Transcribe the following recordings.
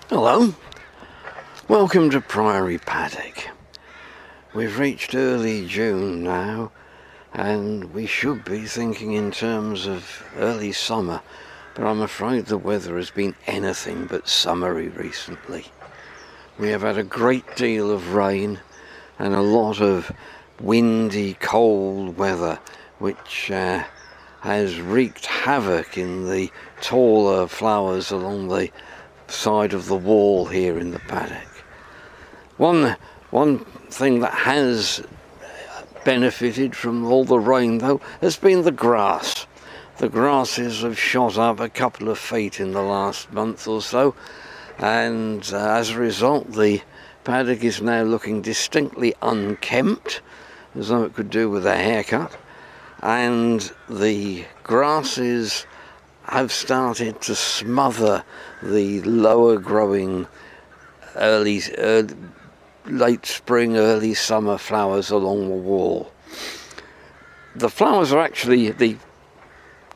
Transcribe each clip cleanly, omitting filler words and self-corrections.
Hello, welcome to Priory Paddock. We've reached early June now, and we should be thinking in terms of early summer, but I'm afraid the weather has been anything but summery recently. We have had a great deal of rain and a lot of windy, cold weather, which has wreaked havoc in the taller flowers along the side of the wall here in the paddock. One thing that has benefited from all the rain though has been the grass. The grasses have shot up a couple of feet in the last month or so, and as a result the paddock is now looking distinctly unkempt, as though it could do with a haircut, and the grasses have started to smother the lower growing late spring, early summer flowers along the wall. The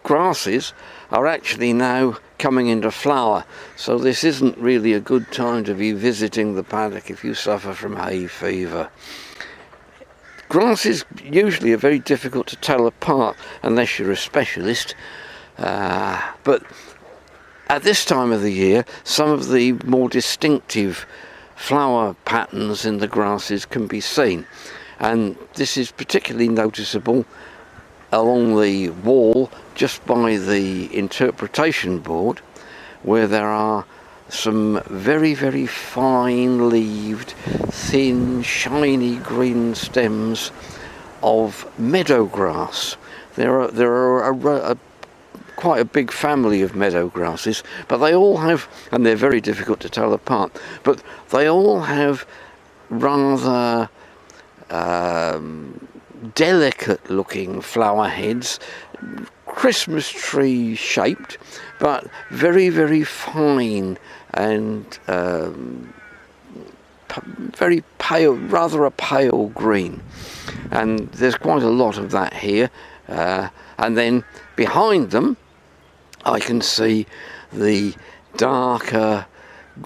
grasses are actually now coming into flower, so this isn't really a good time to be visiting the paddock if you suffer from hay fever. Grasses usually are very difficult to tell apart unless you're a specialist. But at this time of the year, some of the more distinctive flower patterns in the grasses can be seen, and this is particularly noticeable along the wall just by the interpretation board, where there are some very, very fine-leaved, thin, shiny green stems of meadow grass. There are quite a big family of meadow grasses, but they all have, and they're very difficult to tell apart, but they all have rather delicate looking flower heads, Christmas tree shaped, but very, very fine and very pale, rather a pale green. And there's quite a lot of that here. And then behind them I can see the darker,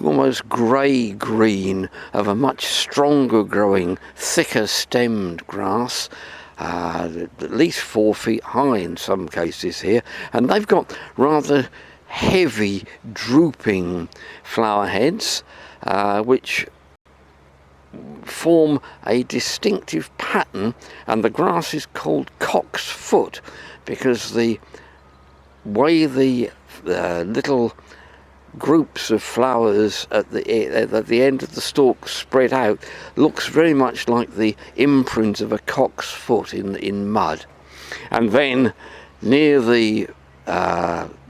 almost grey-green of a much stronger growing, thicker stemmed grass, at least 4 feet high in some cases here, and they've got rather heavy, drooping flower heads, which form a distinctive pattern, and the grass is called cock's foot because the way the little groups of flowers at the end of the stalk spread out looks very much like the imprint of a cock's foot in mud. And then near the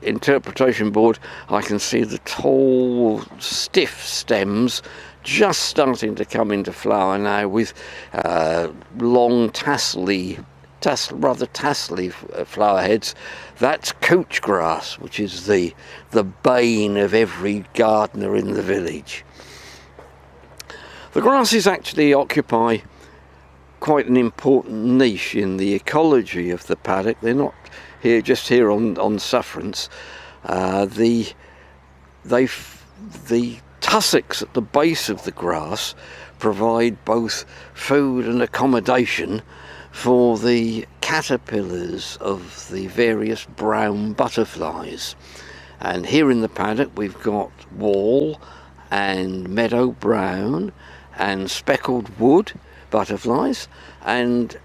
interpretation board I can see the tall, stiff stems just starting to come into flower now with long rather tassely flower heads. That's couch grass, which is the bane of every gardener in the village. The grasses actually occupy quite an important niche in the ecology of the paddock. They're not just here on sufferance. The tussocks at the base of the grass provide both food and accommodation for the caterpillars of the various brown butterflies. And here in the paddock we've got wall and meadow brown and speckled wood butterflies, and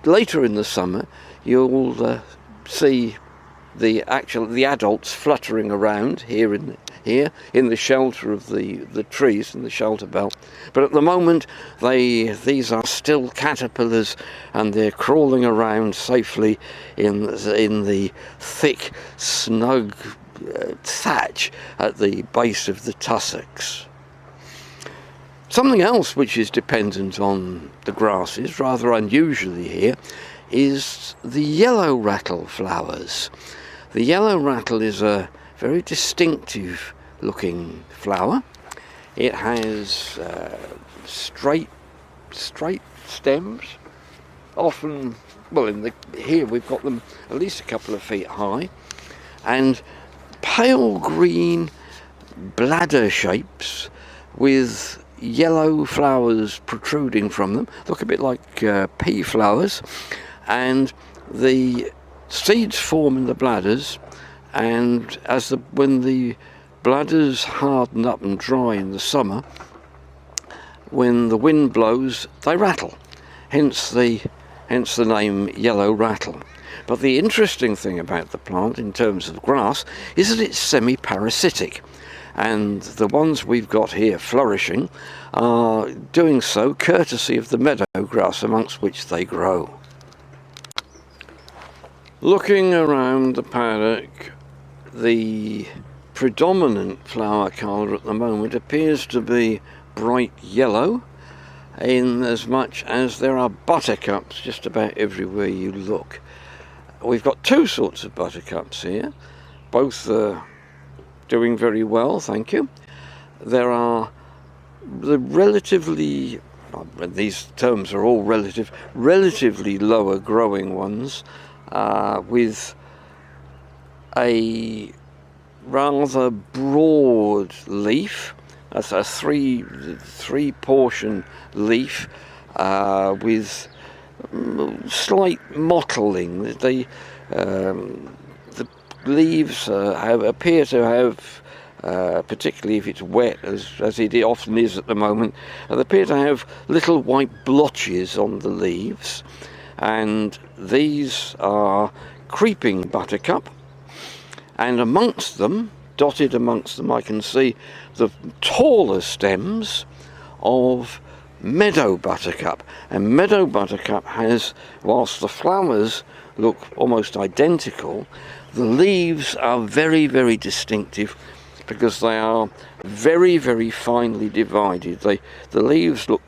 later in the summer you'll see the adults fluttering around here in the shelter of the trees in the shelter belt. But at the moment these are still caterpillars, and they're crawling around safely in the thick, snug thatch at the base of the tussocks. Something else which is dependent on the grasses, rather unusually here, is the yellow rattle flowers. The yellow rattle is a very distinctive looking flower. It has straight stems, often, well, here we've got them at least a couple of feet high, and pale green, bladder shapes with yellow flowers protruding from them, look a bit like pea flowers, and the seeds form in the bladders, and when the bladders harden up and dry in the summer, when the wind blows they rattle, hence the name yellow rattle. But the interesting thing about the plant in terms of grass is that it's semi-parasitic, and the ones we've got here flourishing are doing so courtesy of the meadow grass amongst which they grow. Looking around the paddock, the predominant flower colour at the moment appears to be bright yellow, in as much as there are buttercups just about everywhere you look. We've got two sorts of buttercups here, both doing very well, thank you. There are the relatively, these terms are all relative, relatively lower growing ones with a rather broad leaf. That's a three portion leaf with slight mottling. The leaves appear to have, particularly if it's wet, as it often is at the moment, they appear to have little white blotches on the leaves, and these are creeping buttercup, and amongst them, dotted amongst them, I can see the taller stems of meadow buttercup. And meadow buttercup has, whilst the flowers look almost identical, the leaves are very, very distinctive because they are very, very finely divided. The leaves look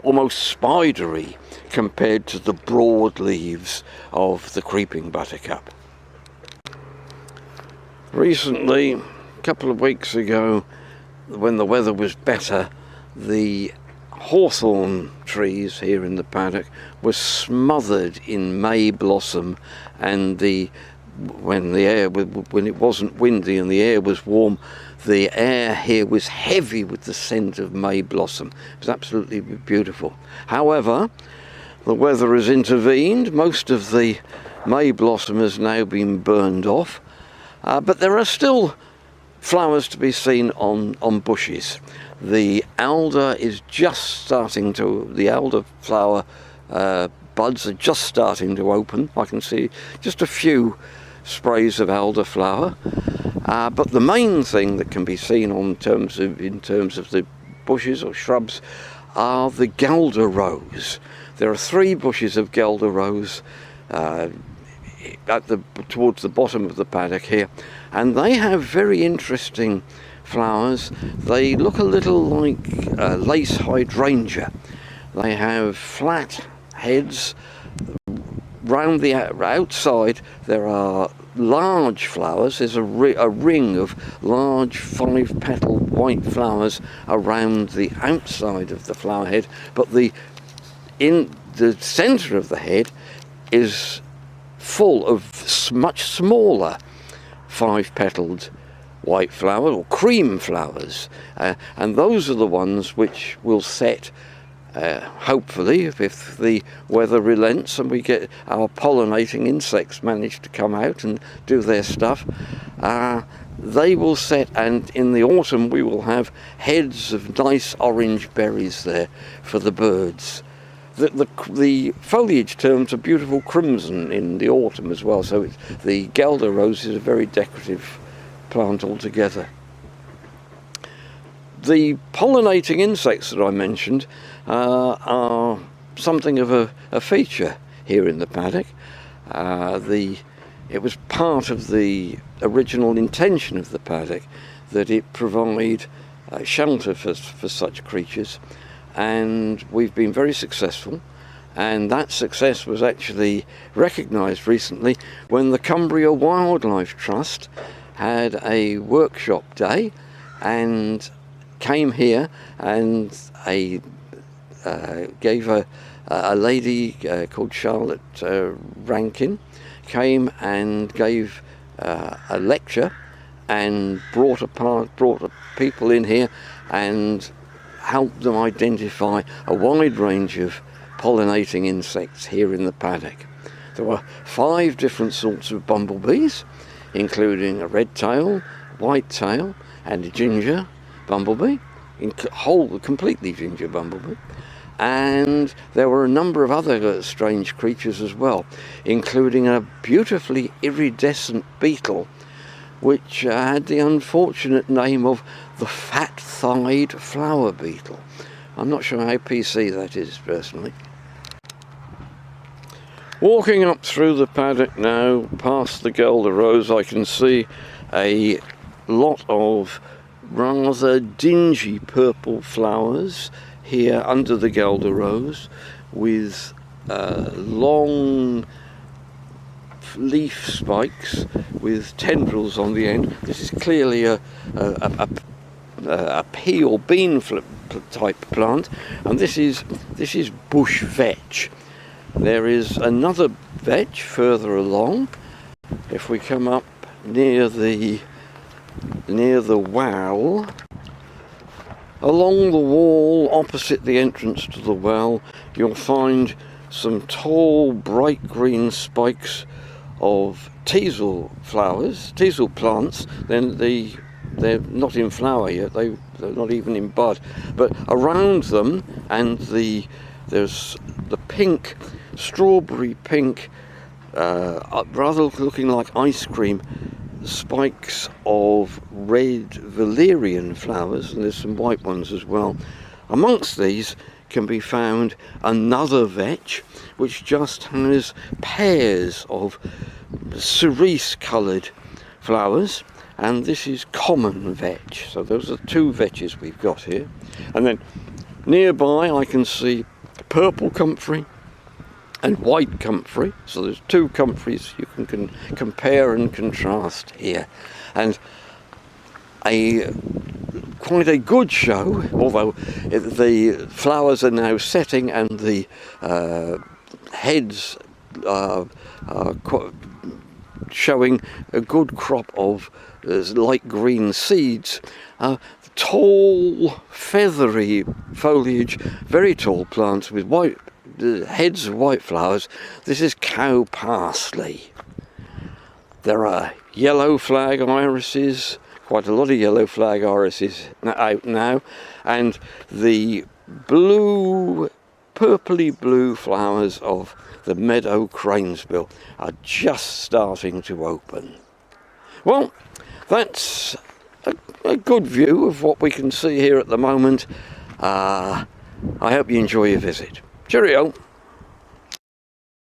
almost spidery compared to the broad leaves of the creeping buttercup. Recently, a couple of weeks ago, when the weather was better, the hawthorn trees here in the paddock were smothered in May blossom, and when it wasn't windy and the air was warm, the air here was heavy with the scent of May blossom. It was absolutely beautiful. However, the weather has intervened. Most of the May blossom has now been burned off, but there are still flowers to be seen on bushes. The alder is just starting to, the alder flower buds are just starting to open. I can see just a few sprays of alder flower, but the main thing that can be seen in terms of the bushes or shrubs are the guelder rose. There are 3 bushes of guelder rose towards the bottom of the paddock here, and they have very interesting flowers. They look a little like lace hydrangea. They have flat heads. Round the outside there are large flowers. There's a ring of large 5-petaled white flowers around the outside of the flower head, but in the centre of the head is full of much smaller 5-petaled white flower or cream flowers, and those are the ones which will set, hopefully, if the weather relents and we get our pollinating insects manage to come out and do their stuff, they will set, and in the autumn we will have heads of nice orange berries there for the birds. The foliage turns a beautiful crimson in the autumn as well, so the guelder rose is a very decorative plant altogether. The pollinating insects that I mentioned are something of a feature here in the paddock. It was part of the original intention of the paddock that it provide shelter for such creatures, and we've been very successful, and that success was actually recognised recently when the Cumbria Wildlife Trust had a workshop day and came here, and gave a lady called Charlotte Rankin came and gave a lecture and brought people in here and helped them identify a wide range of pollinating insects here in the paddock. There were 5 different sorts of bumblebees, including a red-tail, white-tail, and a ginger bumblebee, completely ginger bumblebee. And there were a number of other strange creatures as well, including a beautifully iridescent beetle, which had the unfortunate name of the fat-thighed flower beetle. I'm not sure how PC that is, personally. Walking up through the paddock now, past the Guelder Rose, I can see a lot of rather dingy purple flowers here under the Guelder Rose, with long leaf spikes with tendrils on the end. This is clearly a pea or bean type plant, and this is bush vetch. There is another vetch further along. If we come up near the well, along the wall opposite the entrance to the well, you'll find some tall bright green spikes of teasel flowers, teasel plants. Then they're not in flower yet, they're not even in bud, but around them, and there's the pink, strawberry pink, rather looking like ice cream, spikes of red valerian flowers, and there's some white ones as well. Amongst these can be found another vetch which just has pairs of cerise coloured flowers, and this is common vetch. So those are 2 vetches we've got here. And then nearby I can see purple comfrey and white comfrey, so there's 2 comfreys you can compare and contrast here, and quite a good show, although the flowers are now setting and the heads are showing a good crop of light green seeds. Tall, feathery foliage, very tall plants with white heads of white flowers. This is cow parsley. There are yellow flag irises, quite a lot of yellow flag irises out now, and the blue, purpley blue flowers of the meadow cranesbill are just starting to open. Well, that's a good view of what we can see here at the moment. I hope you enjoy your visit. Cheerio.